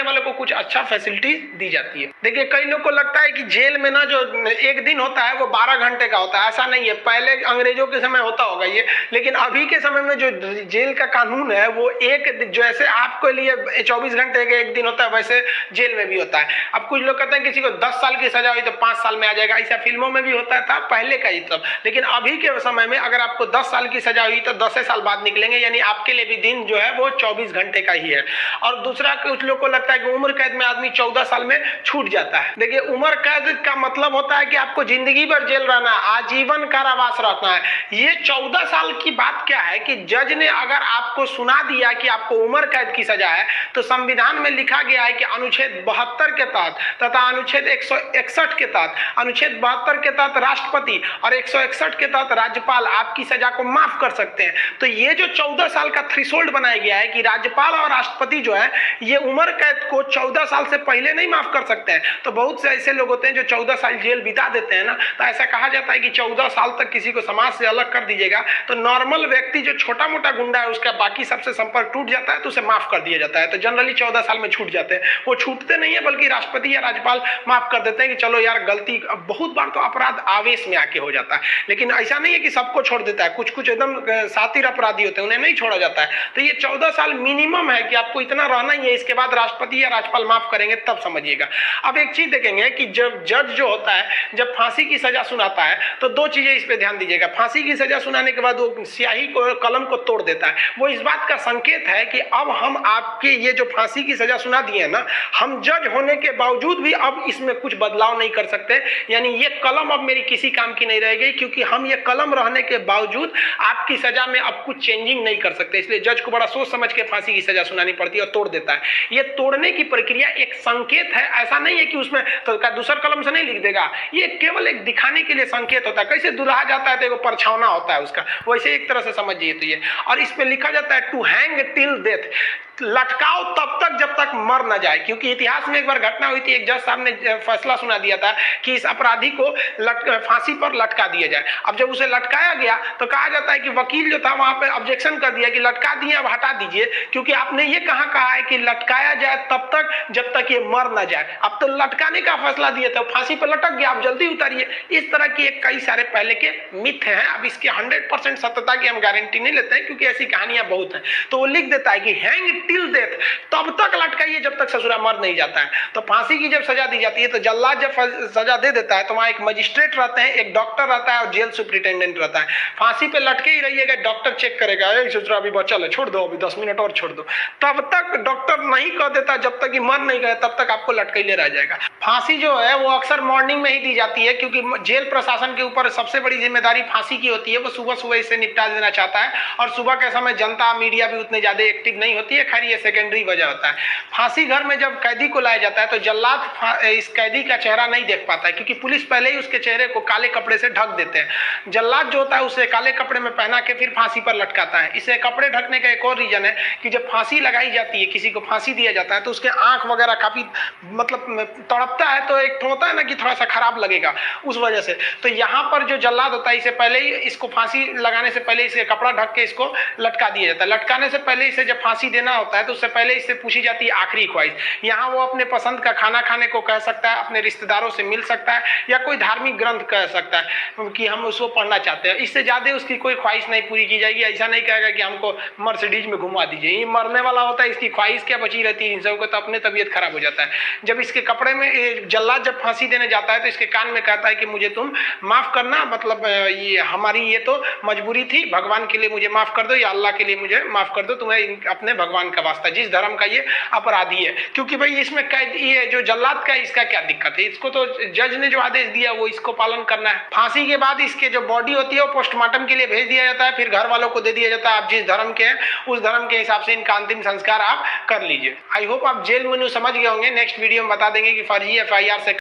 वालों को कुछ अच्छा फैसिलिटी दी जाती है। देखिए कई लोग को लगता है कि जेल में ना जो एक दिन होता है वो 12 घंटे का होता है, ऐसा नहीं है। पहले अंग्रेजों के समय होता होगा ये, लेकिन अभी के समय में जो जेल का कानून है वो एक जैसे आपके लिए 24 घंटे का एक दिन होता है वैसे जेल में भी होता है। अब कुछ लोग कहते हैं किसी को 10 साल की सजा हुई तो 5 साल में आ जाएगा, ऐसा फिल्मों में भी होता था पहले का ही तब। लेकिन अभी के समय में अगर आपको 10 साल की सजा हुई तो 10 साल बाद निकलेंगे, यानी आपके लिए भी दिन जो है वो 24 घंटे का ही है। और दूसरा कुछ लोग को लगता है कि उम्र कैद में आदमी 14 साल में छूट जाता है। देखिए उम्र कैद का मतलब होता है कि आपको जिंदगी भर जेल रहना, आजीवन कारावास रखना है। ये 14 साल की बात क्या है कि जज ने अगर आपको सुना दिया कि आपको उम्र कैद की सजा है तो संविधान में लिखा गया है कि अनुच्छेद 72 के तहत तथा अनुच्छेद 161 के तहत, अनुच्छेद 72 के तहत राष्ट्रपति और 161 के तहत राज्यपाल आपकी सजा को माफ कर सकते हैं। तो ये जो 14 साल का थ्रेशोल्ड बनाया गया है कि राज्यपाल और राष्ट्रपति जो है ये उम्र कैद को 14 साल से पहले नहीं माफ कर सकते हैं। तो बहुत से ऐसे लोग होते हैं जो 14 साल जेल बिता देते हैं ना, तो ऐसा कहा जाता है कि 14 साल तक किसी को समाज से अलग कर दीजिएगा तो नॉर्मल व्यक्ति जो छोटा मोटा गुंडा है उसका बाकी सबसे संपर्क टूट जाता है तो उसे माफ कर दिया जाता है। तो जनरली 14 साल में छूट जाते हैं। वो छूटते नहीं है बल्कि राष्ट्रपति या राज्यपाल माफ कर देते हैं कि चलो यार गलती, बहुत बार तो अपराध आवेश में आके हो जाता है, लेकिन ऐसा नहीं है कि सबको छोड़ देता है। कुछ कुछ एकदम शातिर अपराधी होते हैं उन्हें नहीं छोड़ा जाता है। तो ये 14 साल मिनिमम है कि आपको इतना रहना ही है, इसके बाद राष्ट्रपति या राज्यपाल माफ करेंगे तब समझिएगा। अब एक चीज देखेंगे कि जब जज जो होता है जब फांसी की सजा सुनाता है तो दो चीजें इस पे ध्यान दीजिएगा। फांसी की सजा सुनाने के बाद वो स्याही को, कलम को तोड़ देता है। वो इस बात का संकेत है कि अब हम आपके ये जो फांसी की सजा सुना दिए ना, हम जज होने के बावजूद भी अब इसमें कुछ बदलाव नहीं कर सकते, यानी ये कलम अब मेरी किसी काम की नहीं रहेगी, क्योंकि हम ये कलम रहने के बावजूद आपकी सजा में अब कुछ चेंजिंग नहीं कर सकते। इसलिए जज को बड़ा सोच समझ के फांसी की सजा सुनानी पड़ती है और तोड़ देता है। ये तोड़ने की प्रक्रिया एक संकेत है, ऐसा नहीं है कि उसमें तो दूसर कलम से नहीं लिख देगा, ये केवल एक दिखाने के लिए संकेत होता है। कैसे दुल्हा जाता है तो एक परछावना होता है उसका, वैसे एक तरह से समझिए तो ये। और इस पे लिखा जाता है टू हैंग टिल डेथ, लटकाओ तब तक जब तक मर न जाए। क्योंकि इतिहास में एक बार घटना हुई थी, एक जज साहब ने फैसला सुना दिया था कि इस अपराधी को फांसी पर लटका दिया जाए। अब जब उसे लटकाया गया तो कहा जाता है कि वकील जो था वहां पे ऑब्जेक्शन कर दिया कि लटका दिए अब हटा दीजिए, क्योंकि आपने ये कहा है कि लटकाया जाए तब तक जब तक ये मर न जाए। अब तो लटकाने का फैसला दिया था, फांसी पर लटक गया, आप जल्दी उतारिए। इस तरह की कई सारे पहले के मिथ हैं। अब इसकी 100% सत्यता की हम गारंटी नहीं लेते हैं क्योंकि ऐसी कहानियां बहुत हैं। तो वो लिख देता है कि हैंग टिल डेथ, तब तक लटकाइए जब तक ससुरा मर नहीं जाता है। तो फांसी की जब सजा दी जाती है तो जल्लाद जब सजा दे देता है तो वहां एक मजिस्ट्रेट रहते हैं, एक डॉक्टर रहता है और जेल सुपरिटेंडेंट रहता है। फांसी पे लटके ही रहिएगा, डॉक्टर चेक करेगा ससुरा अभी बचा है, छोड़ दो अभी 10 मिनट और छोड़ दो। तब तक डॉक्टर नहीं कह देता जब तक मर नहीं गए तब तक आपको लटकैले रह जाएगा। फांसी जो है वो अक्सर मॉर्निंग में ही दी जाती है क्योंकि जेल प्रशासन के ऊपर सबसे बड़ी जिम्मेदारी फांसी की होती है। वो सुबह सुबह इसे निपटा देना चाहता है और सुबह के समय जनता मीडिया भी उतने ज्यादा एक्टिव नहीं होती है। खैर ये सेकेंडरी वजह होता है। फांसी घर में जब कैदी को लाया जाता है तो जल्लाद इस कैदी का चेहरा नहीं देख पाता है क्योंकि पुलिस पहले ही उसके चेहरे को काले कपड़े से ढक देते हैं। जल्लाद जो होता है उसे काले कपड़े में पहना के फिर फांसी पर लटकाता है। इसे कपड़े ढकने का एक और रीजन है कि जब फांसी लगाई जाती है, किसी को फांसी दिया जाता है तो उसके आंख वगैरह काफी मतलब तड़पता है, तो एक होता है ना कि थोड़ा सा खराब लगेगा उस वजह से। तो यहाँ पर जो जल्लाद होता है इसे पहले ही, इसको फांसी लगाने से पहले इसे कपड़ा ढक के इसको लटका दिया जाता है। लटकाने से पहले इसे जब फांसी देना होता है तो उससे पहले इससे पूछी जाती है आखिरी ख्वाहिश। यहाँ वो अपने पसंद का खाना खाने को कह सकता है, अपने रिश्तेदारों से मिल सकता है या कोई धार्मिक ग्रंथ कह सकता है कि हम उसको पढ़ना चाहते हैं। इससे ज्यादा उसकी कोई ख्वाहिश नहीं पूरी की जाएगी। ऐसा नहीं कहेगा कि हमको मर्सिडीज में घुमा दीजिए, ये मरने वाला होता है, इसकी ख्वाहिश क्या बची रहती है इन सबको, तो अपने तबीयत खराब हो जाता है। जब इसके कपड़े में जल्लाद जब फांसी देने जाता है तो इसके कान में कहता है कि मुझे तुम माफ करना, मतलब ये हमारी ये तो मजबूरी थी, भगवान के लिए मुझे माफ कर दो या अल्लाह के लिए मुझे माफ कर दो, तुम्हें अपने भगवान का वास्ता, जिस धर्म का ये अपराधी है। क्योंकि भाई इसमें ये जो जल्लाद का इसका क्या दिक्कत है, इसको तो जज ने जो आदेश दिया वो इसको पालन करना है। फांसी के बाद इसके जो बॉडी होती है वो पोस्टमार्टम के लिए भेज दिया जाता है, फिर घर वालों को दे दिया जाता है। आप जिस धर्म के हैं उस धर्म के हिसाब से इनका अंतिम संस्कार आप कर लीजिए। आई होप आप जेल मेनू समझ गए होंगे। नेक्स्ट वीडियो में बता देंगे कि फर्जी FIR से